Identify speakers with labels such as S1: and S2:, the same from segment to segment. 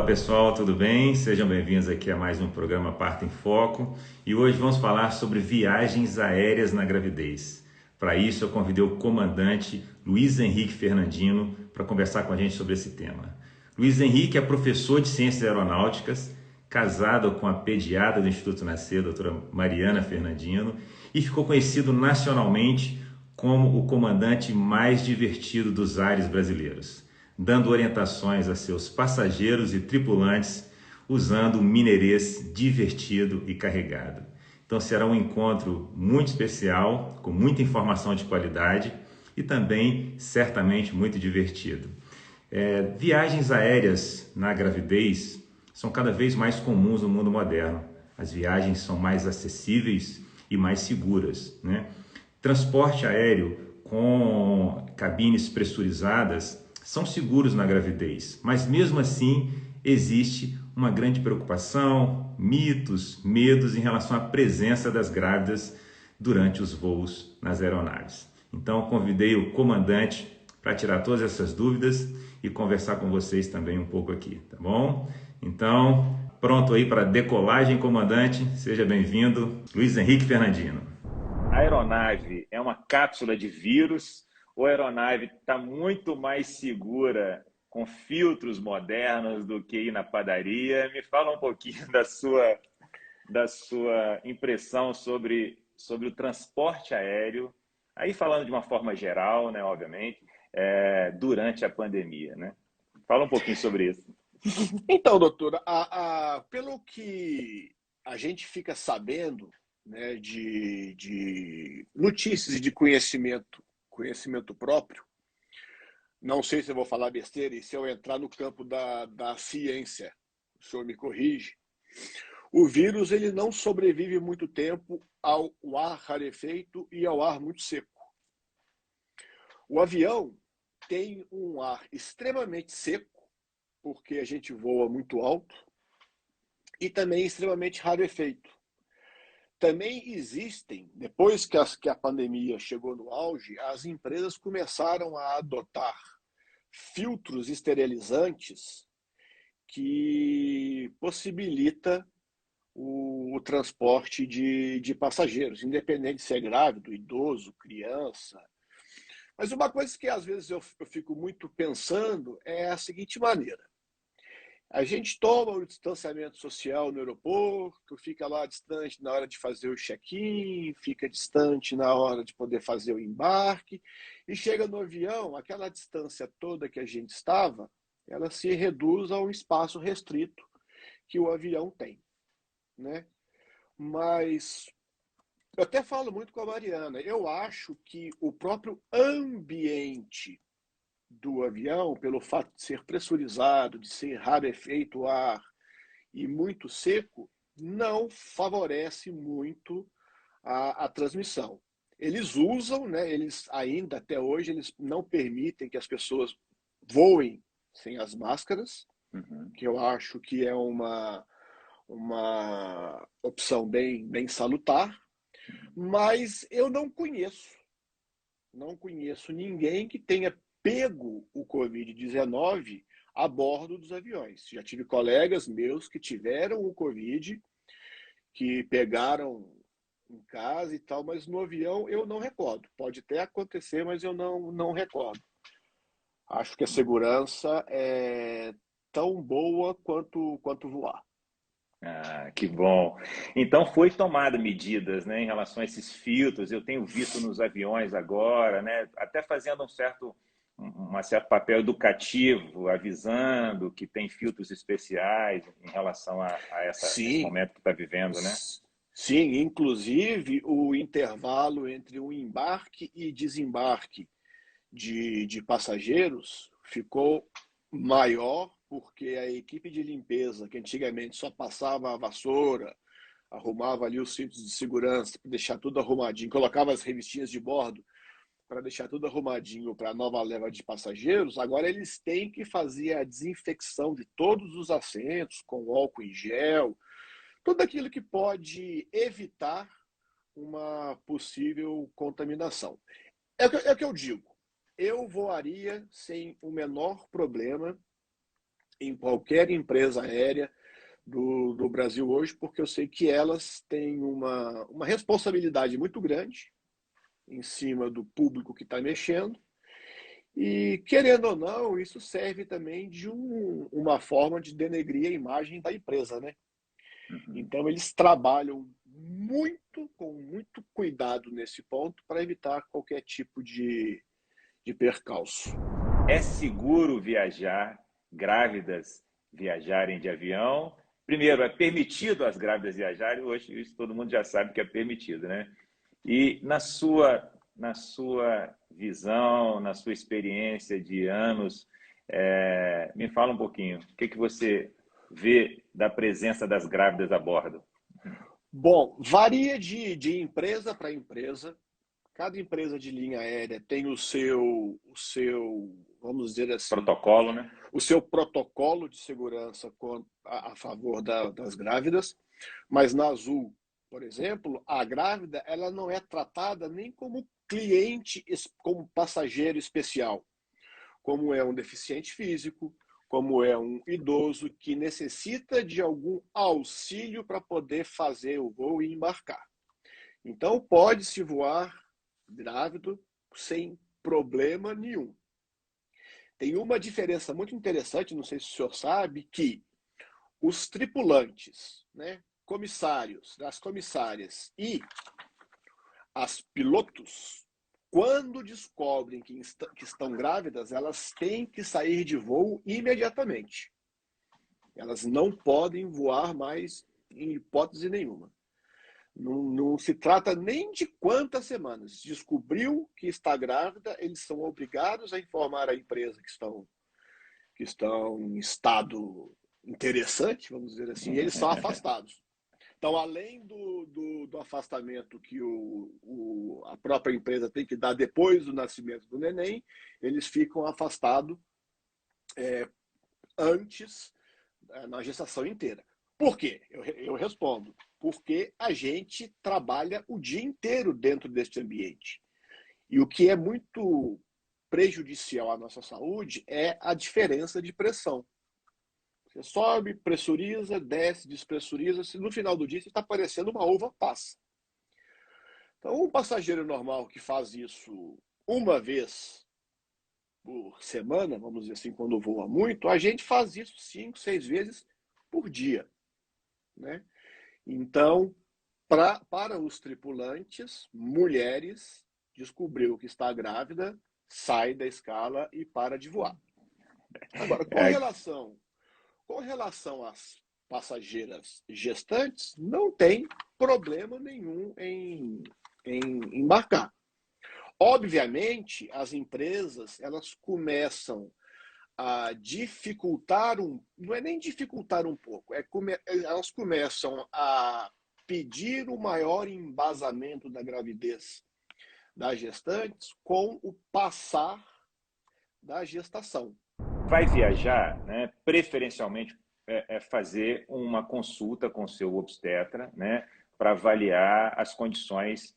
S1: pessoal, tudo bem? Sejam bem-vindos aqui a mais um programa Parto em Foco e hoje vamos falar sobre viagens aéreas na gravidez. Para isso, eu convidei o comandante Luiz Henrique Fernandino para conversar com a gente sobre esse tema. Luiz Henrique é professor de Ciências Aeronáuticas, casado com a pediatra do Instituto Nascer, a doutora Mariana Fernandino, e ficou conhecido nacionalmente como o comandante mais divertido dos ares brasileiros, dando orientações a seus passageiros e tripulantes usando um mineirês divertido e carregado. Então será um encontro muito especial, com muita informação de qualidade e também certamente muito divertido. Viagens aéreas na gravidez são cada vez mais comuns no mundo moderno. As viagens são mais acessíveis e mais seguras, né? Transporte aéreo com cabines pressurizadas são seguros na gravidez, mas mesmo assim existe uma grande preocupação, mitos, medos em relação à presença das grávidas durante os voos nas aeronaves. Então convidei o comandante para tirar todas essas dúvidas e conversar com vocês também um pouco aqui, tá bom? Então, pronto aí para decolagem, comandante. Seja bem-vindo, Luiz Henrique Fernandino. A aeronave é uma cápsula de vírus ou a aeronave está muito mais segura com filtros modernos do que ir na padaria? Me fala um pouquinho da sua impressão sobre o transporte aéreo, aí falando de uma forma geral, né, obviamente, durante a pandemia, né? Fala um pouquinho sobre isso.
S2: Então, doutora, pelo que a gente fica sabendo, né, de notícias e de conhecimento próprio, não sei se eu vou falar besteira e se eu entrar no campo da ciência, o senhor me corrige. O vírus ele não sobrevive muito tempo ao ar rarefeito e ao ar muito seco. O avião tem um ar extremamente seco, porque a gente voa muito alto, e também extremamente rarefeito. Também existem, depois que a pandemia chegou no auge, as empresas começaram a adotar filtros esterilizantes que possibilita o transporte de passageiros, independente se é grávido, idoso, criança. Mas uma coisa que às vezes eu fico muito pensando é a seguinte maneira. A gente toma o distanciamento social no aeroporto, fica lá distante na hora de fazer o check-in, fica distante na hora de poder fazer o embarque, e chega no avião, aquela distância toda que a gente estava, ela se reduz a um espaço restrito que o avião tem, né? Mas eu até falo muito com a Mariana, eu acho que o próprio ambiente do avião, pelo fato de ser pressurizado, de ser rarefeito o ar e muito seco, não favorece muito a transmissão. Eles usam, né, eles ainda até hoje, eles não permitem que as pessoas voem sem as máscaras,
S1: Uhum.
S2: que eu acho que é uma opção bem salutar, mas eu não conheço ninguém que tenha pego o Covid-19 a bordo dos aviões. Já tive colegas meus que tiveram o Covid, que pegaram em casa e tal, mas no avião eu não recordo. Pode até acontecer, mas eu não recordo. Acho que a segurança é tão boa quanto voar.
S1: Ah, que bom. Então foi tomada medidas, né, em relação a esses filtros. Eu tenho visto nos aviões agora, né, até fazendo um certo papel educativo, avisando que tem filtros especiais em relação a esse
S2: Sim,
S1: momento que está vivendo, né?
S2: sim, inclusive o intervalo entre o embarque e desembarque de passageiros ficou maior porque a equipe de limpeza, que antigamente só passava a vassoura, arrumava ali os cintos de segurança para deixar tudo arrumadinho, colocava as revistinhas de bordo para deixar tudo arrumadinho para a nova leva de passageiros, agora eles têm que fazer a desinfecção de todos os assentos com álcool em gel, tudo aquilo que pode evitar uma possível contaminação. É o que eu digo. Eu voaria sem o menor problema em qualquer empresa aérea do Brasil hoje, porque eu sei que elas têm uma responsabilidade muito grande em cima do público que está mexendo. E, querendo ou não, isso serve também de uma forma de denegrir a imagem da empresa, né?
S1: Uhum.
S2: Então, eles trabalham com muito cuidado nesse ponto para evitar qualquer tipo de percalço.
S1: É seguro viajar, grávidas viajarem de avião? Primeiro, é permitido as grávidas viajarem? Hoje isso todo mundo já sabe que é permitido, né? E na sua visão, na sua experiência de anos, me fala um pouquinho, o que que você vê da presença das grávidas a bordo?
S2: Bom, varia de empresa para empresa. Cada empresa de linha aérea tem vamos dizer assim,
S1: Protocolo, né?
S2: o seu protocolo de segurança a favor das grávidas, mas na Azul, por exemplo, a grávida ela não é tratada nem como cliente, como passageiro especial, como é um deficiente físico, como é um idoso que necessita de algum auxílio para poder fazer o voo e embarcar. Então, pode-se voar grávido sem problema nenhum. Tem uma diferença muito interessante, não sei se o senhor sabe, que os tripulantes, né, comissários, as comissárias e as pilotos, quando descobrem que estão grávidas, elas têm que sair de voo imediatamente. Elas não podem voar mais em hipótese nenhuma. Não se trata nem de quantas semanas. Descobriu que está grávida, eles são obrigados a informar a empresa que estão em estado interessante, vamos dizer assim, e eles são afastados. Então, além do afastamento que a própria empresa tem que dar depois do nascimento do neném, eles ficam afastados antes, na gestação inteira. Por quê? Eu respondo. Porque a gente trabalha o dia inteiro dentro deste ambiente. E o que é muito prejudicial à nossa saúde é a diferença de pressão. Você sobe, pressuriza, desce, despressuriza. No final do dia, você está parecendo uma uva passa. Então, um passageiro normal que faz isso uma vez por semana, vamos dizer assim, quando voa muito, a gente faz isso 5, 6 vezes por dia, né? Então, para os tripulantes, mulheres, descobriu que está grávida, sai da escala e para de voar. Agora, com
S1: É,
S2: relação, com relação às passageiras gestantes, não tem problema nenhum em embarcar. Obviamente, as empresas elas começam a dificultar não é nem dificultar um pouco, elas começam a pedir o maior embasamento da gravidez das gestantes com o passar da gestação.
S1: vai viajar, né, preferencialmente fazer uma consulta com o seu obstetra, né, para avaliar as condições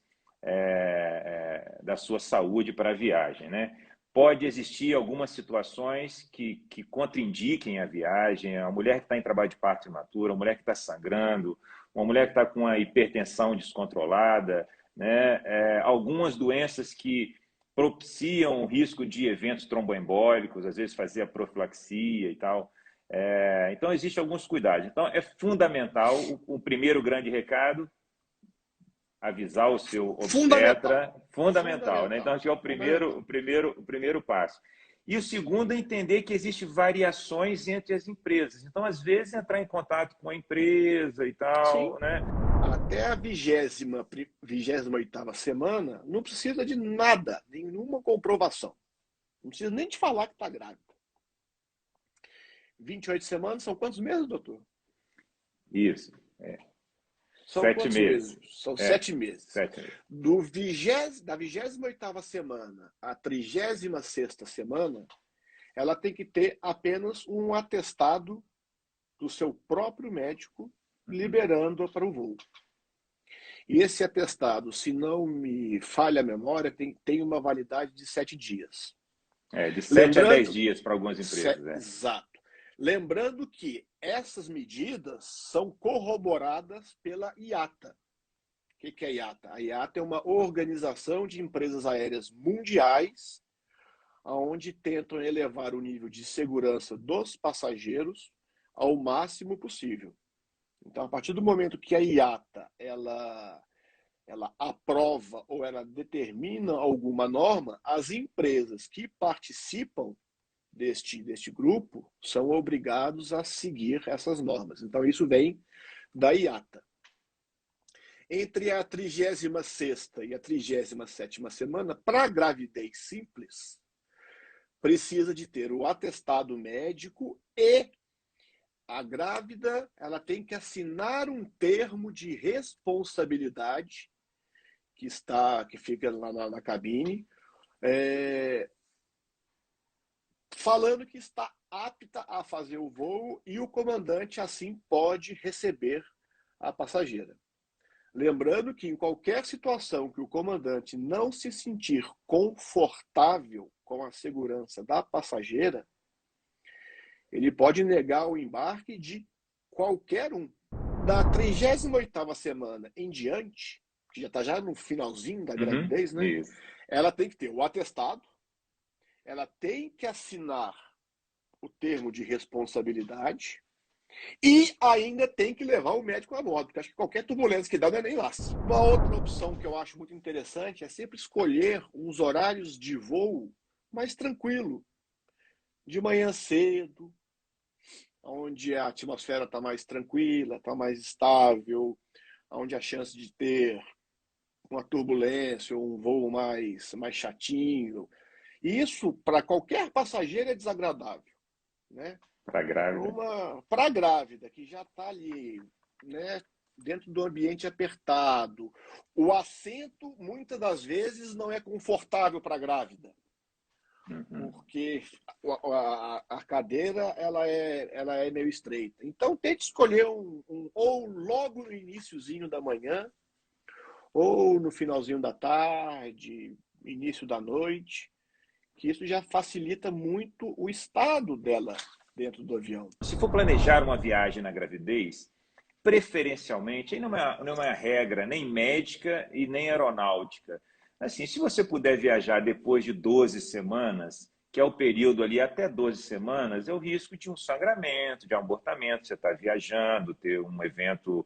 S1: da sua saúde para a viagem, né? Pode existir algumas situações que contraindiquem a viagem, a mulher que está em trabalho de parto imatura, a mulher que está sangrando, uma mulher que está com a hipertensão descontrolada, né? Algumas doenças que propiciam o risco de eventos tromboembólicos, às vezes fazer a profilaxia e tal. Então, existem alguns cuidados. Então, é fundamental, o primeiro grande recado, avisar o seu
S2: Fundamental.
S1: obstetra, fundamental, né? Então,
S2: Fundamental.
S1: acho que é
S2: Fundamental.
S1: o primeiro passo. E o segundo é entender que existem variações entre as empresas. Então, às vezes, entrar em contato com a empresa e
S2: Sim.
S1: tal, né?
S2: Até a 28ª semana, não precisa de nada, nenhuma comprovação. Não precisa nem te falar que está grávida. 28 semanas são quantos meses, doutor?
S1: Isso.
S2: São
S1: Sete
S2: quantos meses?
S1: meses.
S2: São 7 meses.
S1: 7 meses.
S2: Da 28ª semana à 36ª semana, ela tem que ter apenas um atestado do seu próprio médico liberando-a para o voo. E esse atestado, se não me falha a memória, tem uma validade de 7 dias.
S1: De 7 a 10
S2: Lembrando,
S1: dias para algumas empresas.
S2: exato. Lembrando que essas medidas são corroboradas pela IATA. O que é a IATA? A IATA é uma organização de empresas aéreas mundiais, onde tentam elevar o nível de segurança dos passageiros ao máximo possível. Então, a partir do momento que a IATA ela aprova ou ela determina alguma norma, as empresas que participam deste grupo são obrigados a seguir essas normas. Então, isso vem da IATA. Entre a 36ª e a 37ª semana, para a gravidez simples, precisa de ter o atestado médico e a grávida ela tem que assinar um termo de responsabilidade que fica lá na cabine, falando que está apta a fazer o voo e o comandante assim pode receber a passageira. Lembrando que em qualquer situação que o comandante não se sentir confortável com a segurança da passageira, ele pode negar o embarque de qualquer um. Da 38ª semana em diante, que já está já no finalzinho da gravidez, né?
S1: Isso.
S2: Ela tem que ter o atestado, ela tem que assinar o termo de responsabilidade e ainda tem que levar o médico a bordo, porque acho que qualquer turbulência que dá não é nem laço. Uma outra opção que eu acho muito interessante é sempre escolher uns horários de voo mais tranquilo, de manhã cedo, onde a atmosfera está mais tranquila, está mais estável, onde a chance de ter uma turbulência, um voo mais chatinho. Isso, para qualquer passageiro, é desagradável, né?
S1: Para grávida.
S2: Para a grávida, que já está ali, né, dentro do ambiente apertado. O assento, muitas das vezes, não é confortável para a grávida, porque a cadeira ela é meio estreita. Então, tente escolher ou logo no iniciozinho da manhã, ou no finalzinho da tarde, início da noite, que isso já facilita muito o estado dela dentro do avião.
S1: Se for planejar uma viagem na gravidez, preferencialmente, aí não é uma regra nem médica e nem aeronáutica. Assim, se você puder viajar depois de 12 semanas, que é o período ali até 12 semanas, é o risco de um sangramento, de um abortamento. Você está viajando, ter um evento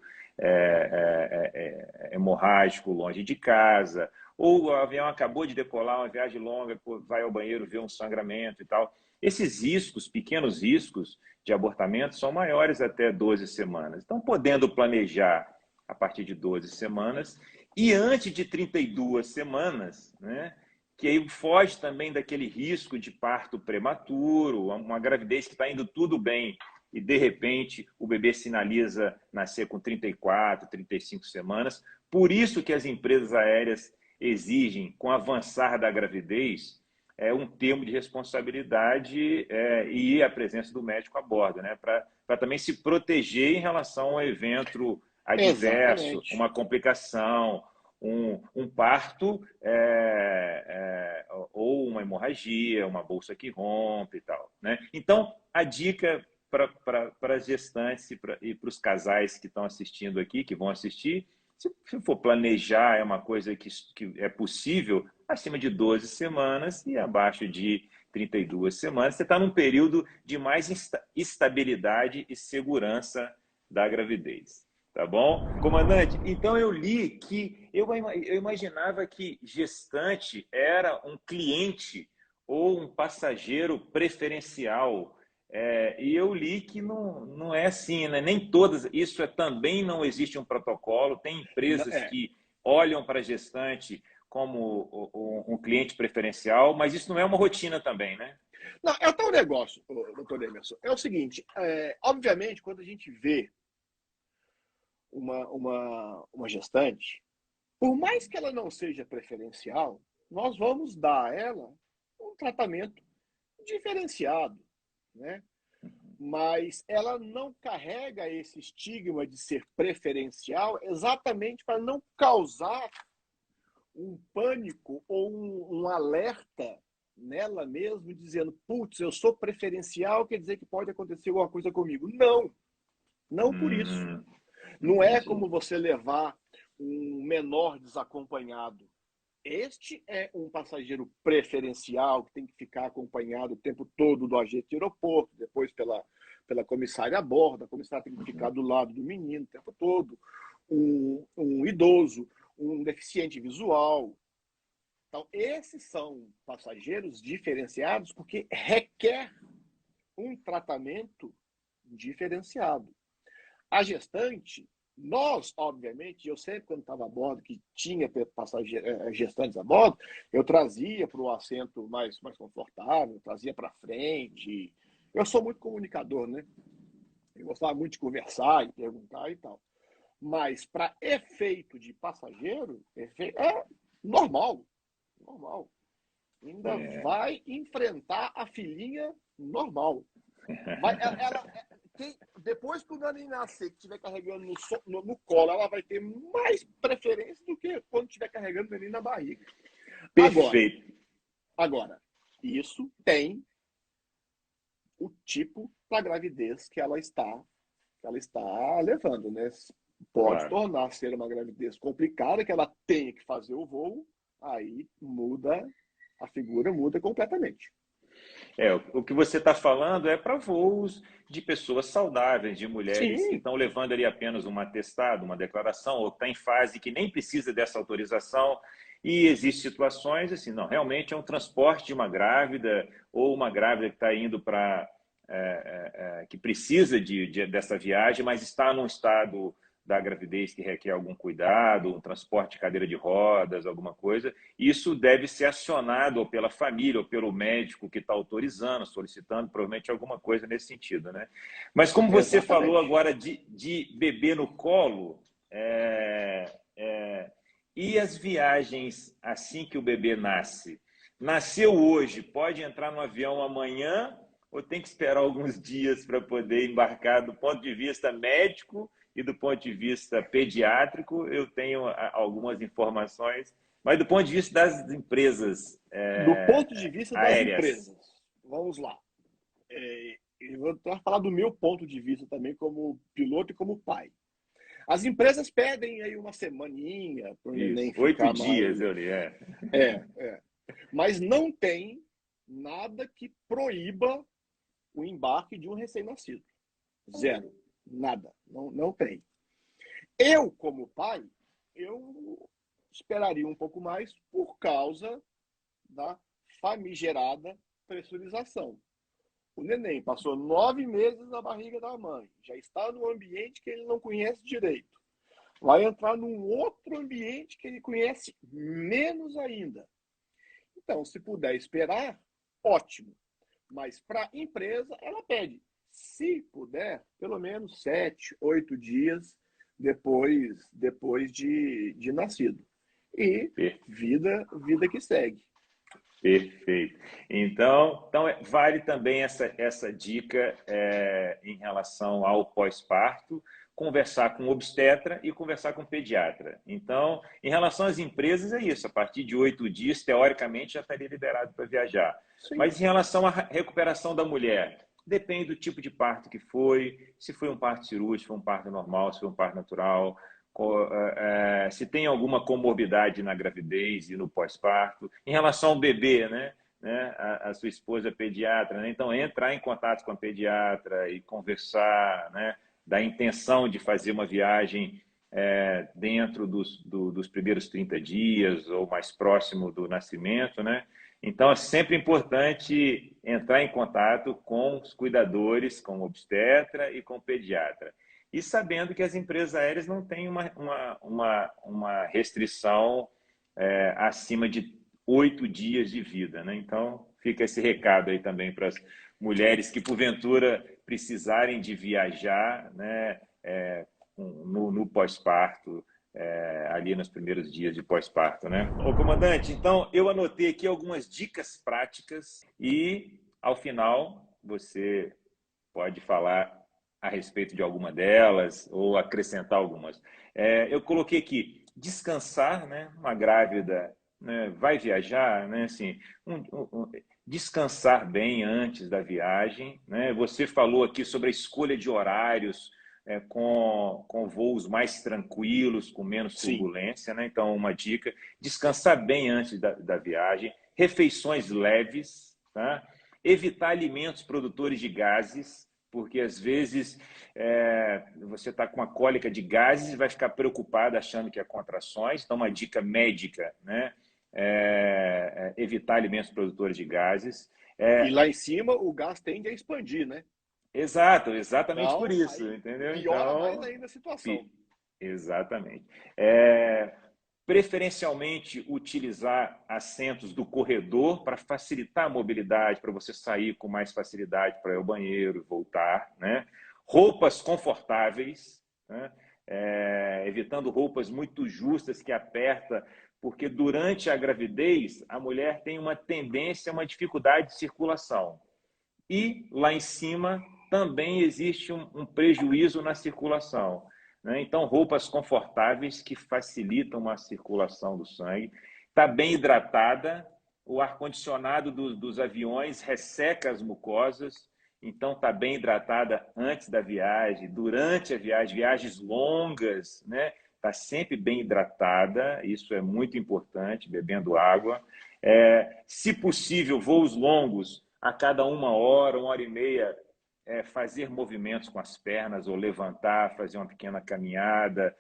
S1: hemorrágico longe de casa, ou o avião acabou de decolar, uma viagem longa, vai ao banheiro, vê um sangramento e tal. Esses riscos, pequenos riscos de abortamento, são maiores até 12 semanas. Então, podendo planejar a partir de 12 semanas e antes de 32 semanas, né, que aí foge também daquele risco de parto prematuro, uma gravidez que está indo tudo bem e, de repente, o bebê sinaliza nascer com 34, 35 semanas. Por isso que as empresas aéreas exigem, com o avançar da gravidez, um termo de responsabilidade e a presença do médico a bordo, né? Para também se proteger em relação ao evento adverso,
S2: Exatamente.
S1: uma complicação, um parto ou uma hemorragia, uma bolsa que rompe e tal, né? Então, a dica para as gestantes e para os casais que estão assistindo aqui, que vão assistir, se for planejar, é uma coisa que é possível acima de 12 semanas e abaixo de 32 semanas. Você está num período de mais estabilidade e segurança da gravidez. Tá bom? Comandante, então eu li que eu imaginava que gestante era um cliente ou um passageiro preferencial. E eu li que não é assim, né? Nem todas, isso também não existe um protocolo, tem empresas que olham para a gestante como um cliente preferencial, mas isso não é uma rotina também, né?
S2: Não, é tal negócio, doutor Emerson. É o seguinte, obviamente, quando a gente vê uma gestante, por mais que ela não seja preferencial, nós vamos dar a ela um tratamento diferenciado, né? Mas ela não carrega esse estigma de ser preferencial exatamente para não causar um pânico ou um alerta, nela mesmo dizendo, putz, eu sou preferencial, quer dizer que pode acontecer alguma coisa comigo. Não, não por isso. Não é
S1: Entendi.
S2: como você levar um menor desacompanhado. Este é um passageiro preferencial que tem que ficar acompanhado o tempo todo do agente de aeroporto, depois pela comissária a bordo. A comissária tem que ficar do lado do menino o tempo todo. Um idoso, um deficiente visual. Então, esses são passageiros diferenciados porque requer um tratamento diferenciado. A gestante, nós, obviamente, eu sempre, quando estava a bordo, que tinha gestantes a bordo, eu trazia para o assento mais confortável, trazia para frente. Eu sou muito comunicador, né? Eu gostava muito de conversar e perguntar e tal. Mas, para efeito de passageiro, é normal. Normal. Ainda vai enfrentar a filhinha normal. Depois que o Dani nascer, que estiver carregando no colo, ela vai ter mais preferência do que quando estiver carregando o neném na barriga.
S1: Perfeito.
S2: Agora, isso tem o tipo da gravidez que ela está levando, né? Pode tornar ser uma gravidez complicada, que ela tenha que fazer o voo, aí muda, a figura muda completamente.
S1: O que você está falando é para voos de pessoas saudáveis, de mulheres que
S2: Sim.
S1: estão levando ali apenas um atestado, uma declaração, ou está em fase que nem precisa dessa autorização. E existem situações assim, não, realmente é um transporte de uma grávida ou uma grávida que está indo para que precisa dessa viagem, mas está num estado da gravidez que requer algum cuidado, um transporte de cadeira de rodas, alguma coisa. Isso deve ser acionado ou pela família ou pelo médico que está autorizando, solicitando, provavelmente alguma coisa nesse sentido, né? Mas como você falou agora de bebê no colo, e as viagens assim que o bebê nasce? Nasceu hoje, pode entrar no avião amanhã ou tem que esperar alguns dias para poder embarcar do ponto de vista médico e do ponto de vista pediátrico? Eu tenho algumas informações, mas do ponto de vista das empresas
S2: do ponto de vista das
S1: aéreas.
S2: empresas, vamos lá. Eu vou falar do meu ponto de vista também como piloto e como pai. As empresas pedem aí uma semaninha para o neném
S1: Isso, 8
S2: ficar
S1: dias,
S2: mais...
S1: eu li.
S2: Mas não tem nada que proíba o embarque de um recém-nascido. Zero. Nada. Não tem. Eu, como pai, eu esperaria um pouco mais por causa da famigerada pressurização. O neném passou 9 meses na barriga da mãe, já está num ambiente que ele não conhece direito. Vai entrar num outro ambiente que ele conhece menos ainda. Então, se puder esperar, ótimo. Mas para a empresa, ela pede, se puder, pelo menos 7, 8 dias depois de nascido. E vida que segue.
S1: Perfeito. Então vale também essa dica em relação ao pós-parto, conversar com o obstetra e conversar com o pediatra. Então, em relação às empresas, é isso. A partir de 8 dias, teoricamente, já estaria liberado para viajar.
S2: Sim.
S1: Mas em relação à recuperação da mulher, depende do tipo de parto que foi, se foi um parto cirúrgico, se foi um parto normal, se foi um parto natural, se tem alguma comorbidade na gravidez e no pós-parto. Em relação ao bebê, né? A sua esposa é pediatra, né? Então entrar em contato com a pediatra e conversar, né? Da intenção de fazer uma viagem dentro dos primeiros 30 dias ou mais próximo do nascimento, né? Então é sempre importante entrar em contato com os cuidadores, com o obstetra e com o pediatra. E sabendo que as empresas aéreas não têm uma restrição acima de 8 dias de vida, né? Então, fica esse recado aí também para as mulheres que, porventura, precisarem de viajar, né, no pós-parto, ali nos primeiros dias de pós-parto, né? Ô, comandante, então, eu anotei aqui algumas dicas práticas e, ao final, você pode falar a respeito de alguma delas ou acrescentar algumas. Eu coloquei aqui, descansar, né? Uma grávida, né? Vai viajar, né? Assim, descansar bem antes da viagem, né? Você falou aqui sobre a escolha de horários com voos mais tranquilos, com menos
S2: Sim.
S1: turbulência, né? Então, uma dica, descansar bem antes da viagem, refeições leves, tá? Evitar alimentos produtores de gases, porque às vezes você está com uma cólica de gases e vai ficar preocupado achando que é contrações. Então, uma dica médica, né? Evitar alimentos produtores de gases.
S2: E lá em cima o gás tende a expandir, né?
S1: Exato, exatamente por
S2: Então,
S1: isso,
S2: aí
S1: entendeu?
S2: piora mais
S1: Então,
S2: ainda a situação.
S1: exatamente. Preferencialmente utilizar assentos do corredor para facilitar a mobilidade, para você sair com mais facilidade para ir ao banheiro e voltar, né? Roupas confortáveis, né? Evitando roupas muito justas que aperta, porque durante a gravidez a mulher tem uma tendência, uma dificuldade de circulação. E lá em cima também existe um prejuízo na circulação, né? Então, roupas confortáveis que facilitam a circulação do sangue. Está bem hidratada, o ar-condicionado dos aviões resseca as mucosas, então está bem hidratada antes da viagem, durante a viagem, viagens longas, né? Está sempre bem hidratada, isso é muito importante, bebendo água. Se possível, voos longos, a cada uma hora e meia, fazer movimentos com as pernas, ou levantar, fazer uma pequena caminhada,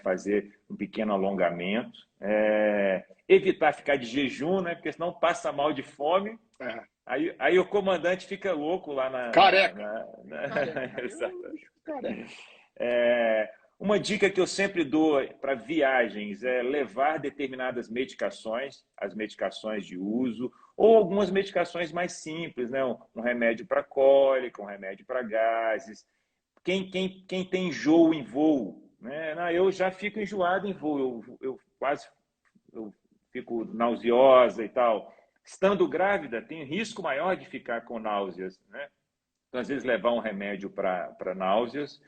S1: fazer um pequeno alongamento. Evitar ficar de jejum, né? Porque senão passa mal de fome.
S2: É.
S1: Aí o comandante fica louco lá
S2: Careca. Careca.
S1: Exatamente.
S2: Careca.
S1: Uma dica que eu sempre dou para viagens é levar determinadas medicações, as medicações de uso, ou algumas medicações mais simples, né? Um remédio para cólica, um remédio para gases. Quem tem enjoo em voo, né? Não, eu já fico enjoado em voo, eu fico nauseosa e tal. Estando grávida, tem risco maior de ficar com náuseas, né? Então, às vezes, levar um remédio para náuseas.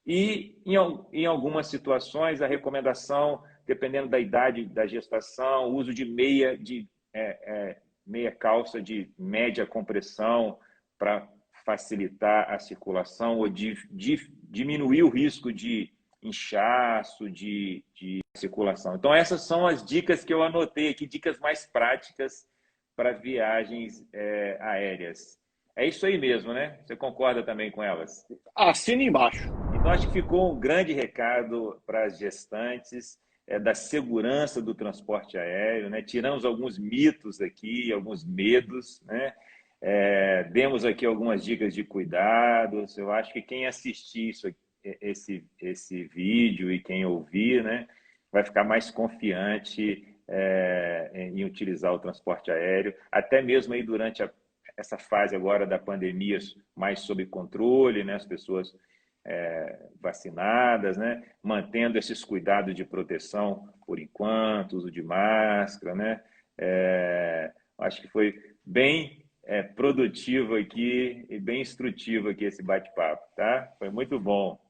S1: E, em algumas situações, a recomendação, dependendo da idade da gestação, o uso de meia calça de média compressão para facilitar a circulação ou diminuir o risco de inchaço, de circulação. Então, essas são as dicas que eu anotei aqui, dicas mais práticas para viagens aéreas. É isso aí mesmo, né? Você concorda também com elas?
S2: Assina embaixo.
S1: Então, acho que ficou um grande recado para as gestantes da segurança do transporte aéreo, né? Tiramos alguns mitos aqui, alguns medos, né? Demos aqui algumas dicas de cuidados. Eu acho que quem assistir esse vídeo e quem ouvir, né, vai ficar mais confiante em utilizar o transporte aéreo, até mesmo aí durante essa fase agora da pandemia mais sob controle, né, as pessoas vacinadas, né, mantendo esses cuidados de proteção por enquanto, uso de máscara, né, acho que foi bem produtivo aqui e bem instrutivo aqui esse bate-papo, tá? Foi muito bom.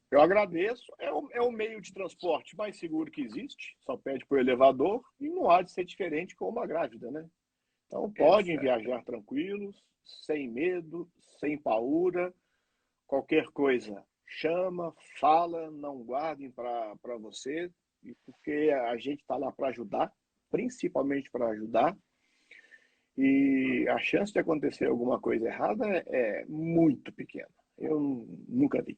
S2: Eu agradeço. É o meio de transporte mais seguro que existe. Só pede para o elevador e não há de ser diferente com uma grávida, né? Então, podem
S1: Exato.
S2: viajar tranquilos, sem medo, sem paura. Qualquer coisa, chama, fala, não guardem para você, porque a gente está lá para ajudar, principalmente para ajudar. E a chance de acontecer alguma coisa errada é muito pequena. Eu nunca vi.